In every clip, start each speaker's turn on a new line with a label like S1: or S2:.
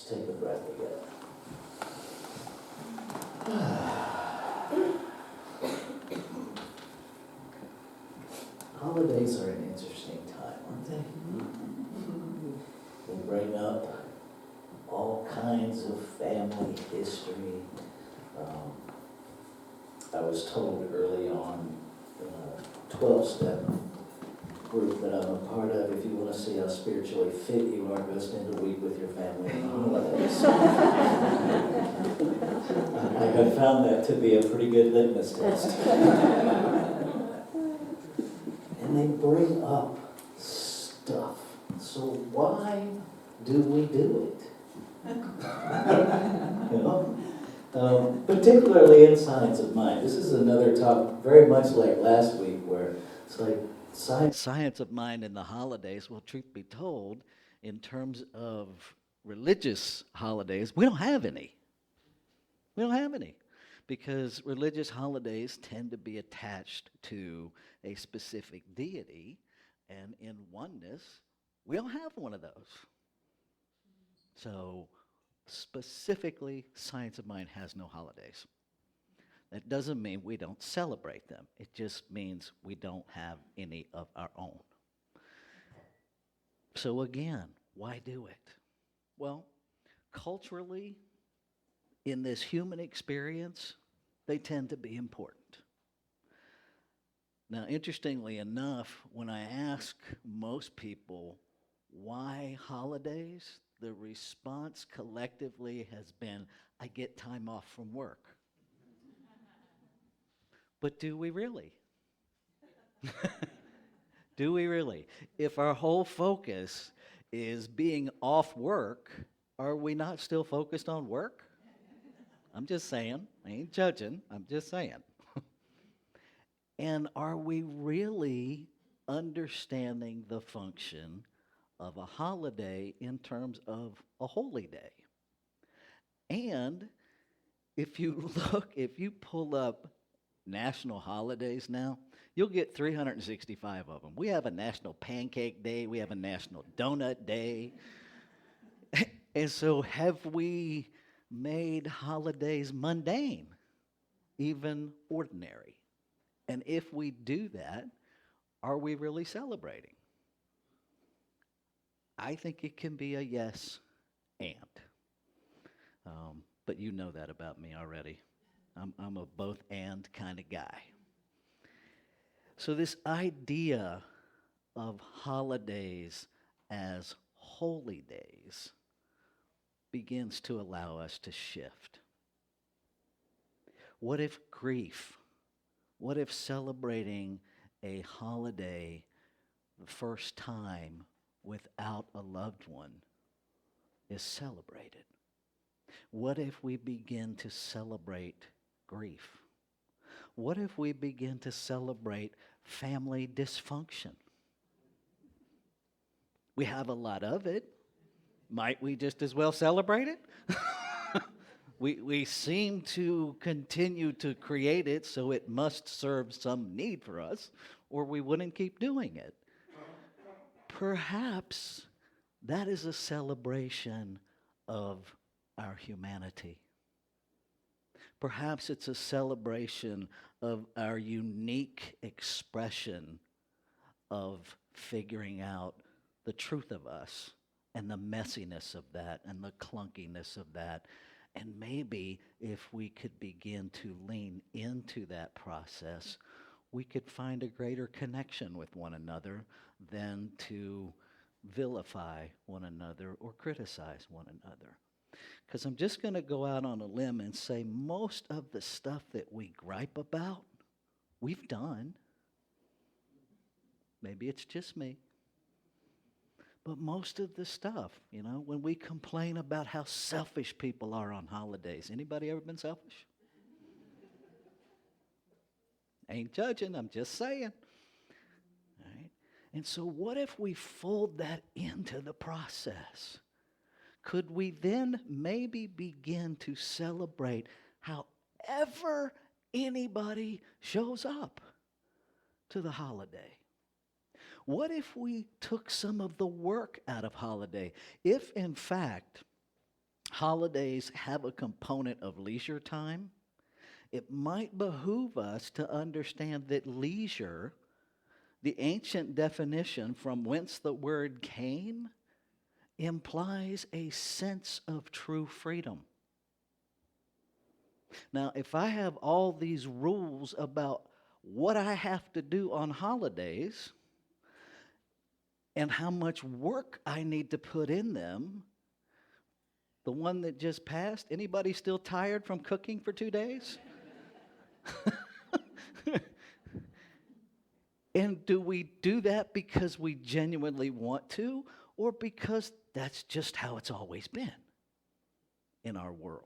S1: Just take a breath again. Holidays are an interesting time, aren't they? They bring up all kinds of family history. I was told early on in a 12-step group that I'm a part of, if you want to see how spiritually fit you are, go spend a week with your family on holidays. I have found that to be a pretty good litmus test. And they bring up stuff. So why do we do it? You know? Particularly in Science of Mind. This is another topic, very much like last week, where it's like science of mind in the holidays. Well, truth be told, in terms of religious holidays, we don't have any. We don't have any. Because religious holidays tend to be attached to a specific deity, and in oneness, we don't have one of those. So, specifically, Science of Mind has no holidays. That doesn't mean we don't celebrate them. It just means we don't have any of our own. So again, why do it? Well, culturally, in this human experience, they tend to be important. Now, interestingly enough, when I ask most people why holidays, the response collectively has been, I get time off from work. But do we really? Do we really? If our whole focus is being off work, are we not still focused on work? I'm just saying. I ain't judging. I'm just saying. And are we really understanding the function of a holiday in terms of a holy day? And if you pull up national holidays now, you'll get 365 of them. We have a National Pancake Day. We have a National Donut Day. And so have we made holidays mundane, even ordinary? And if we do that, are we really celebrating? I think it can be a yes and. But you know that about me already. I'm a both and kind of guy. So this idea of holidays as holy days begins to allow us to shift. What if grief? What if celebrating a holiday the first time without a loved one is celebrated? What if we begin to celebrate grief? What if we begin to celebrate family dysfunction? We have a lot of it. Might we just as well celebrate it? We seem to continue to create it, so it must serve some need for us, or we wouldn't keep doing it. Perhaps that is a celebration of our humanity. Perhaps it's a celebration of our unique expression of figuring out the truth of us and the messiness of that and the clunkiness of that. And maybe if we could begin to lean into that process, we could find a greater connection with one another than to vilify one another or criticize one another. Because I'm just going to go out on a limb and say most of the stuff that we gripe about, we've done. Maybe it's just me. But most of the stuff, when we complain about how selfish people are on holidays, anybody ever been selfish? Ain't judging, I'm just saying. All right? And so what if we fold that into the process? Could we then maybe begin to celebrate however anybody shows up to the holiday? What if we took some of the work out of holiday? If, in fact, holidays have a component of leisure time, it might behoove us to understand that leisure, the ancient definition from whence the word came, implies a sense of true freedom. Now, if I have all these rules about what I have to do on holidays and how much work I need to put in them, the one that just passed, anybody still tired from cooking for 2 days? And do we do that because we genuinely want to, or because that's just how it's always been in our world?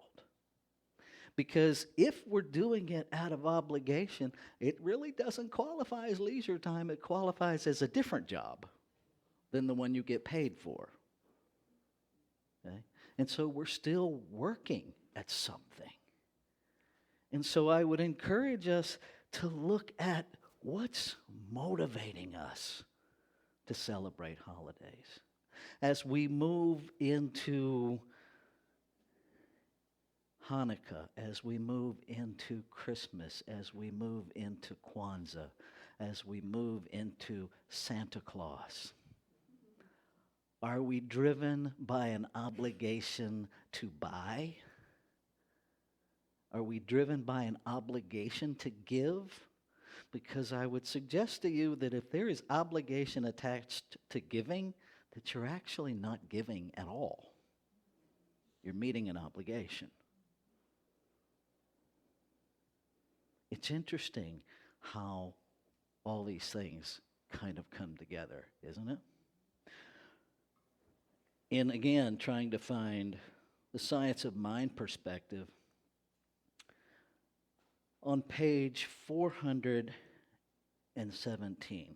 S1: Because if we're doing it out of obligation, it really doesn't qualify as leisure time. It qualifies as a different job than the one you get paid for. Okay? And so we're still working at something. And so I would encourage us to look at what's motivating us to celebrate holidays. As we move into Hanukkah, as we move into Christmas, as we move into Kwanzaa, as we move into Santa Claus, are we driven by an obligation to buy? Are we driven by an obligation to give? Because I would suggest to you that if there is obligation attached to giving, that you're actually not giving at all. You're meeting an obligation. It's interesting how all these things kind of come together, isn't it? In, again, trying to find the science of mind perspective, on page 417,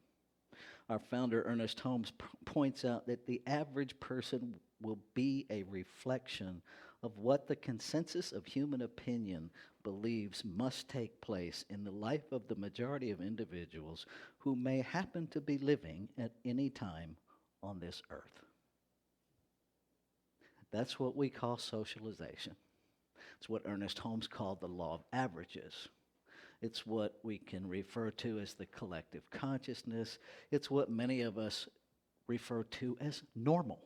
S1: our founder, Ernest Holmes, points out that the average person will be a reflection of what the consensus of human opinion believes must take place in the life of the majority of individuals who may happen to be living at any time on this earth. That's what we call socialization. It's what Ernest Holmes called the law of averages. It's what we can refer to as the collective consciousness. It's what many of us refer to as normal.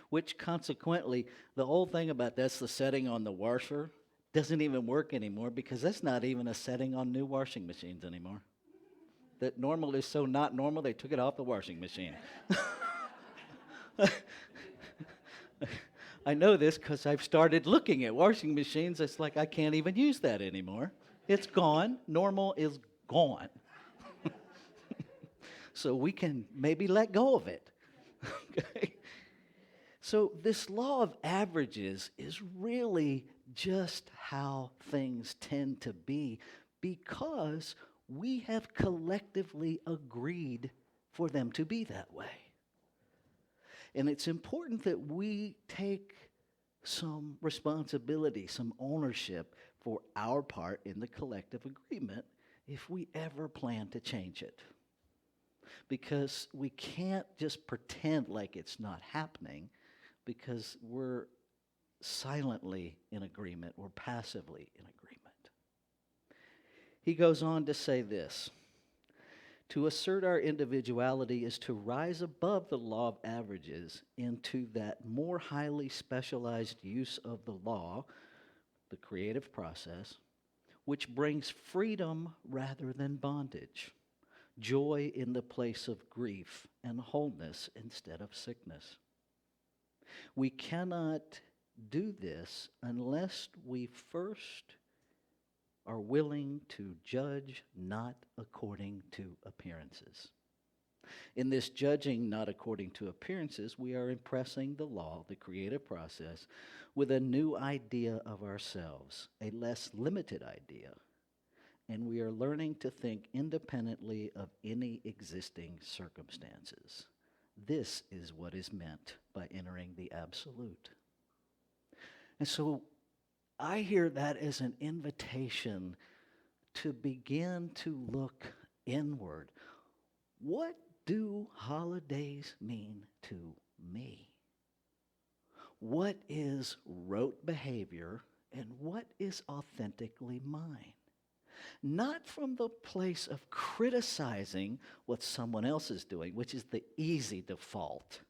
S1: Which consequently, the whole thing about that's the setting on the washer doesn't even work anymore, because that's not even a setting on new washing machines anymore. That normal is so not normal, they took it off the washing machine. I know this because I've started looking at washing machines. It's like I can't even use that anymore. It's gone. Normal is gone. So we can maybe let go of it. Okay? So this law of averages is really just how things tend to be, because we have collectively agreed for them to be that way. And it's important that we take some responsibility, some ownership for our part in the collective agreement if we ever plan to change it. Because we can't just pretend like it's not happening, because we're silently in agreement, we're passively in agreement. He goes on to say this: to assert our individuality is to rise above the law of averages into that more highly specialized use of the law, the creative process, which brings freedom rather than bondage, joy in the place of grief, and wholeness instead of sickness. We cannot do this unless we first are willing to judge not according to appearances. In this judging not according to appearances, we are impressing the law, the creative process, with a new idea of ourselves, a less limited idea, and we are learning to think independently of any existing circumstances. This is what is meant by entering the absolute. And so I hear that as an invitation to begin to look inward. What do holidays mean to me? what is rote behavior and what is authentically mine. Not from the place of criticizing what someone else is doing, which is the easy default.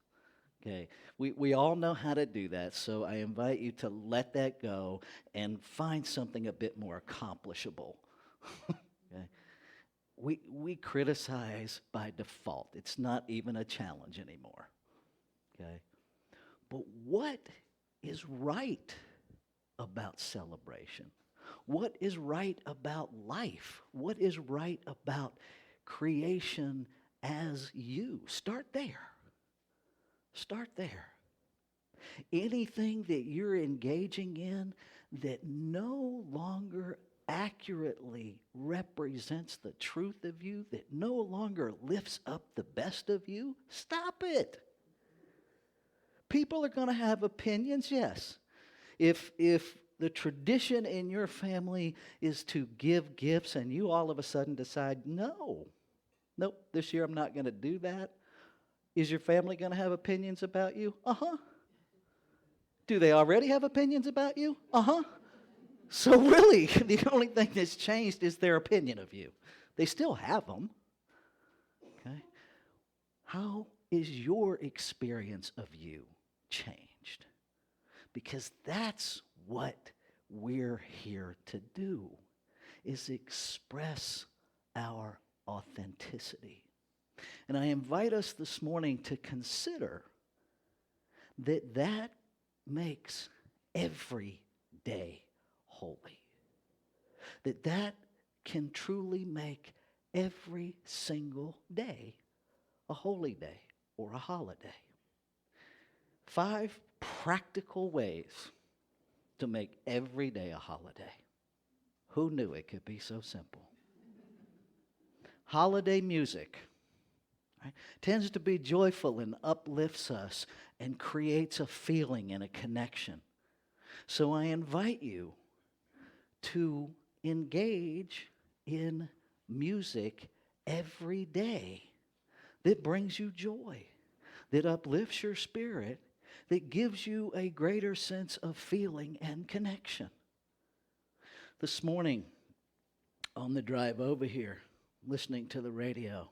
S1: Okay, we all know how to do that, so I invite you to let that go and find something a bit more accomplishable. Okay? We criticize by default. It's not even a challenge anymore. Okay? But what is right about celebration? What is right about life? What is right about creation as you? Start there. Start there. Anything that you're engaging in that no longer accurately represents the truth of you, that no longer lifts up the best of you, stop it. People are going to have opinions, yes. If the tradition in your family is to give gifts and you all of a sudden decide, nope, this year I'm not going to do that, is your family going to have opinions about you? Uh-huh. Do they already have opinions about you? Uh-huh. So really, the only thing that's changed is their opinion of you. They still have them. Okay? How is your experience of you changed? Because that's what we're here to do, is express our authenticity. And I invite us this morning to consider that makes every day holy. That can truly make every single day a holy day or a holiday. 5 practical ways to make every day a holiday. Who knew it could be so simple? Holiday music, right, tends to be joyful and uplifts us and creates a feeling and a connection. So I invite you to engage in music every day that brings you joy, that uplifts your spirit, that gives you a greater sense of feeling and connection. This morning, on the drive over here, listening to the radio,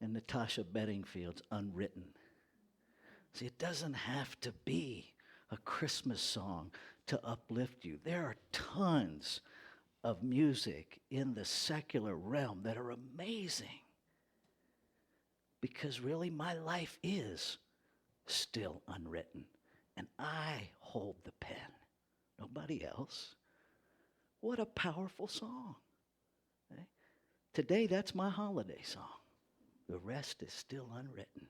S1: and Natasha Bedingfield's Unwritten. See, it doesn't have to be a Christmas song to uplift you. There are tons of music in the secular realm that are amazing. Because really, my life is still unwritten. And I hold the pen. Nobody else. What a powerful song. Okay? Today, that's my holiday song. The rest is still unwritten.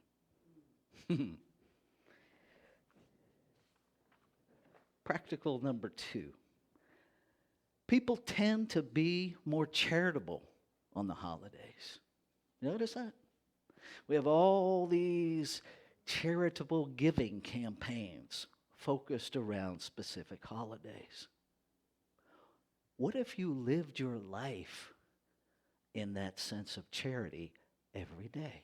S1: Practical number 2. People tend to be more charitable on the holidays. Notice that? We have all these charitable giving campaigns focused around specific holidays. What if you lived your life in that sense of charity every day?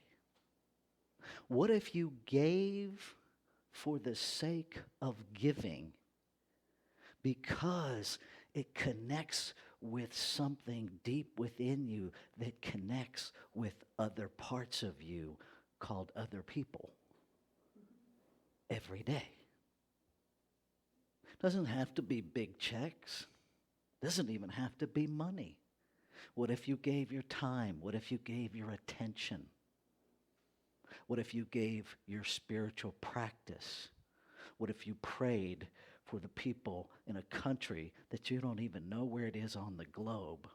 S1: What if you gave for the sake of giving because it connects with something deep within you that connects with other parts of you called other people every day? Doesn't have to be big checks. Doesn't even have to be money. What if you gave your time? What if you gave your attention? What if you gave your spiritual practice? What if you prayed for the people in a country that you don't even know where it is on the globe,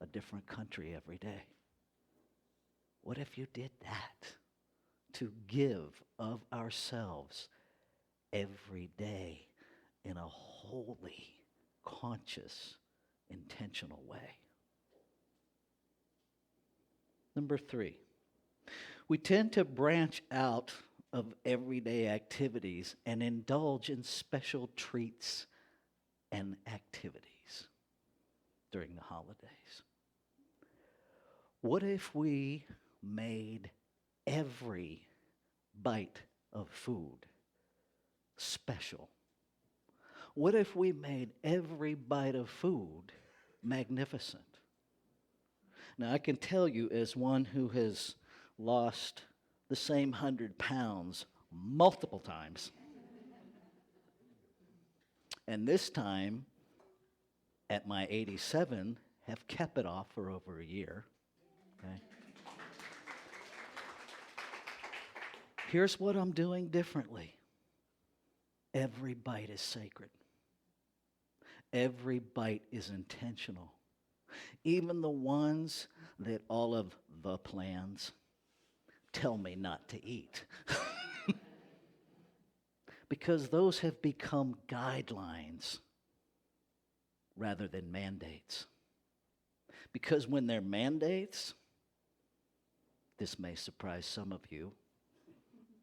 S1: a different country every day? What if you did that? To give of ourselves every day in a holy, conscious, intentional way. Number 3, we tend to branch out of everyday activities and indulge in special treats and activities during the holidays. What if we made every bite of food special? What if we made every bite of food magnificent? Now, I can tell you, as one who has lost the same 100 pounds multiple times, and this time, at my 87, have kept it off for over a year. Okay? Here's what I'm doing differently. Every bite is sacred. Every bite is intentional. Even the ones that all of the plans tell me not to eat. Because those have become guidelines rather than mandates. Because when they're mandates, this may surprise some of you,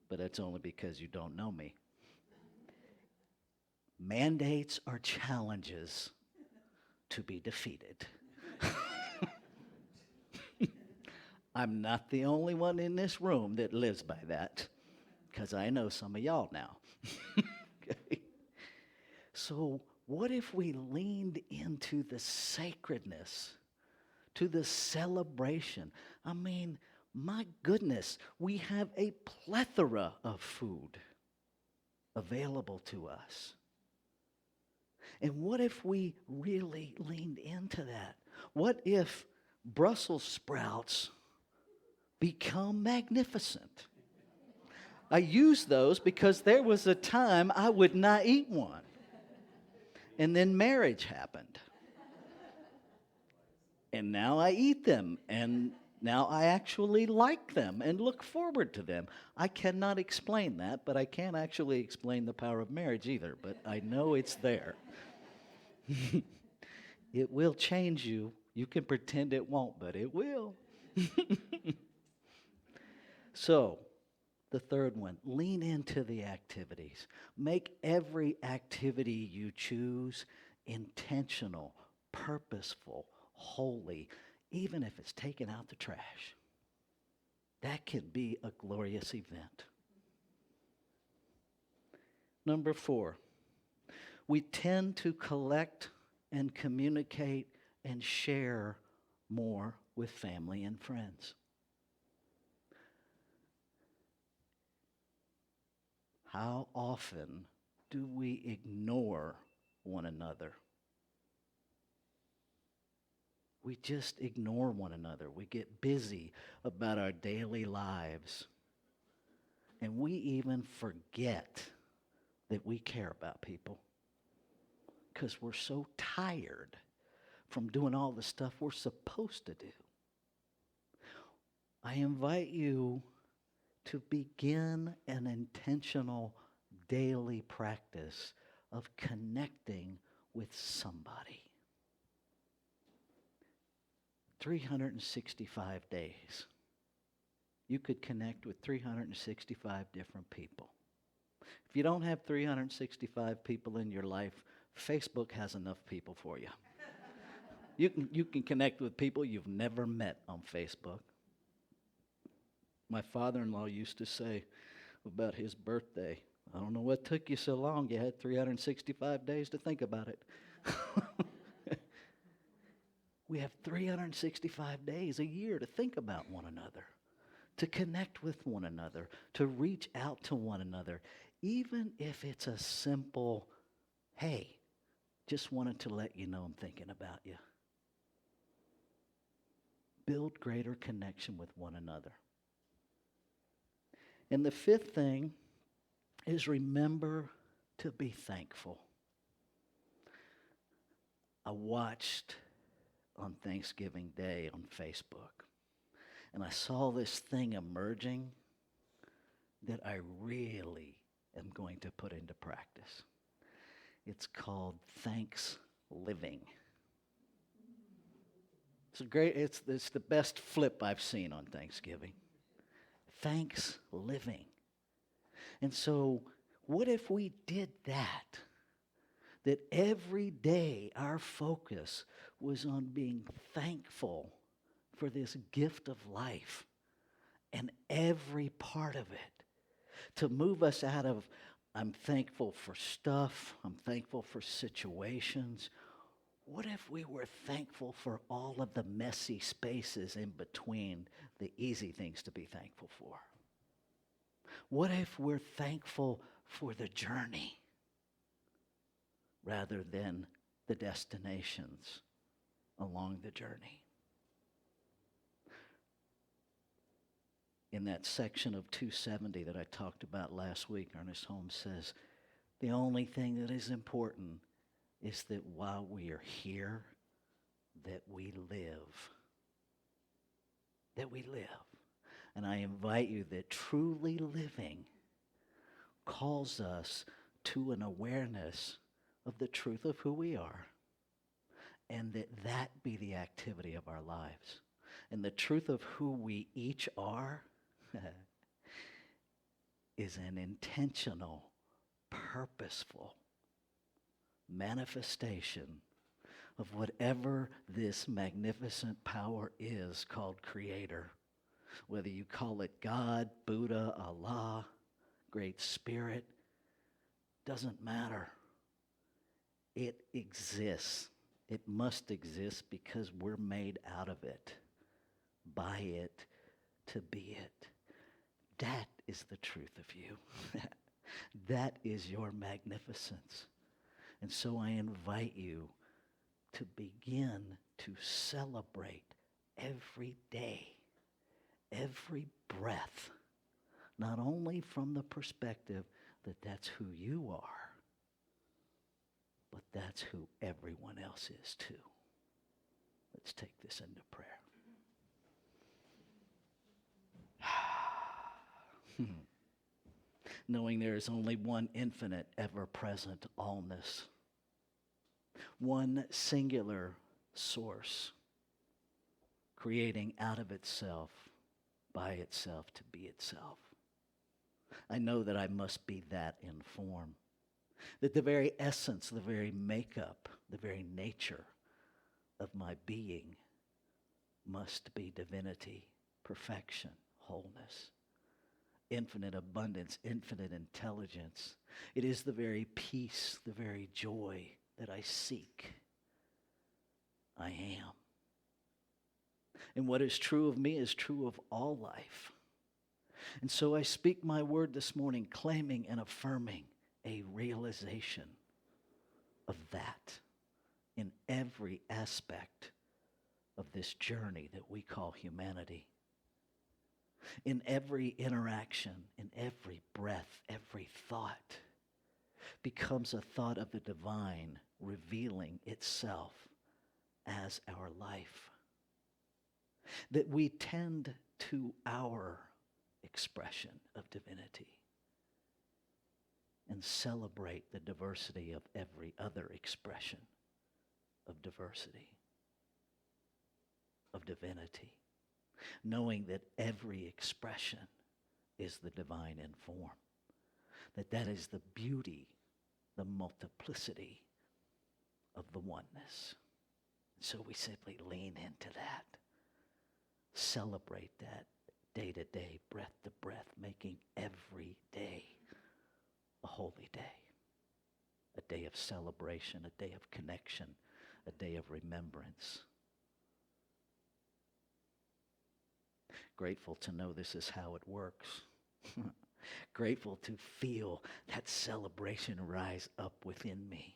S1: but that's only because you don't know me. Mandates are challenges to be defeated. I'm not the only one in this room that lives by that, because I know some of y'all now. Okay? So what if we leaned into the sacredness, to the celebration? I mean, my goodness, we have a plethora of food available to us. And what if we really leaned into that? What if Brussels sprouts become magnificent? I use those because there was a time I would not eat one. And then marriage happened. And now I eat them. And now I actually like them and look forward to them. I cannot explain that, but I can't actually explain the power of marriage either. But I know it's there. It will change you. You can pretend it won't, but it will. So, the third one, lean into the activities. Make every activity you choose intentional, purposeful, holy, even if it's taking out the trash. That can be a glorious event. Number 4, we tend to collect and communicate and share more with family and friends. How often do we ignore one another? We just ignore one another. We get busy about our daily lives. And we even forget that we care about people because we're so tired from doing all the stuff we're supposed to do. I invite you to begin an intentional daily practice of connecting with somebody. 365 days. You could connect with 365 different people. If you don't have 365 people in your life, Facebook has enough people for you. You can connect with people you've never met on Facebook. My father-in-law used to say about his birthday, I don't know what took you so long. You had 365 days to think about it. We have 365 days a year to think about one another, to connect with one another, to reach out to one another, even if it's a simple, hey, just wanted to let you know I'm thinking about you. Build greater connection with one another. And the fifth thing is remember to be thankful. I watched on Thanksgiving Day on Facebook, and I saw this thing emerging that I really am going to put into practice. It's called Thanks Living. It's the best flip I've seen on Thanksgiving. Thanks living. And so what if we did that? That every day our focus was on being thankful for this gift of life and every part of it, to move us out of I'm thankful for stuff. I'm thankful for situations. What if we were thankful for all of the messy spaces in between the easy things to be thankful for? What if we're thankful for the journey rather than the destinations along the journey? In that section of 270 that I talked about last week, Ernest Holmes says, the only thing that is important is that while we are here, that we live. That we live. And I invite you that truly living calls us to an awareness of the truth of who we are, and that be the activity of our lives. And the truth of who we each are is an intentional, purposeful manifestation of whatever this magnificent power is called Creator. Whether you call it God, Buddha, Allah, Great Spirit, doesn't matter. It exists. It must exist because we're made out of it, by it, to be it. That is the truth of you. That is your magnificence. And so I invite you to begin to celebrate every day, every breath, not only from the perspective that that's who you are, but that's who everyone else is too. Let's take this into prayer. Knowing there is only one infinite, ever-present allness, one singular source, creating out of itself, by itself, to be itself. I know that I must be that in form, that the very essence, the very makeup, the very nature of my being must be divinity, perfection, wholeness, infinite abundance, infinite intelligence. It is the very peace, the very joy that I seek. I am. And what is true of me is true of all life. And so I speak my word this morning, claiming and affirming a realization of that in every aspect of this journey that we call humanity. In every interaction, in every breath, every thought becomes a thought of the divine revealing itself as our life. That we tend to our expression of divinity and celebrate the diversity of every other expression of diversity, of divinity, knowing that every expression is the divine in form, that is the beauty, the multiplicity of the oneness. So we simply lean into that, celebrate that day to day, breath to breath, making every day a holy day, a day of celebration, a day of connection, a day of remembrance. Grateful to know this is how it works. Grateful to feel that celebration rise up within me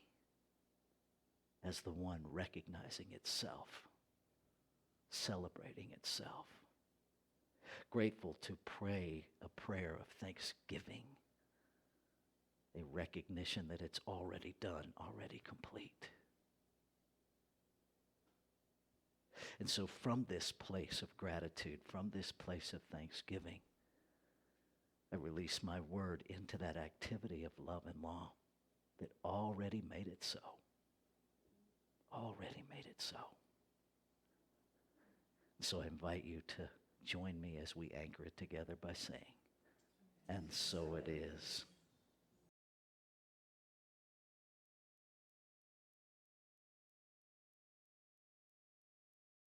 S1: as the one recognizing itself, celebrating itself. Grateful to pray a prayer of thanksgiving, a recognition that it's already done, already complete. And so from this place of gratitude, from this place of thanksgiving, I release my word into that activity of love and law that already made it so. Already made it so. So I invite you to join me as we anchor it together by saying, and so it is.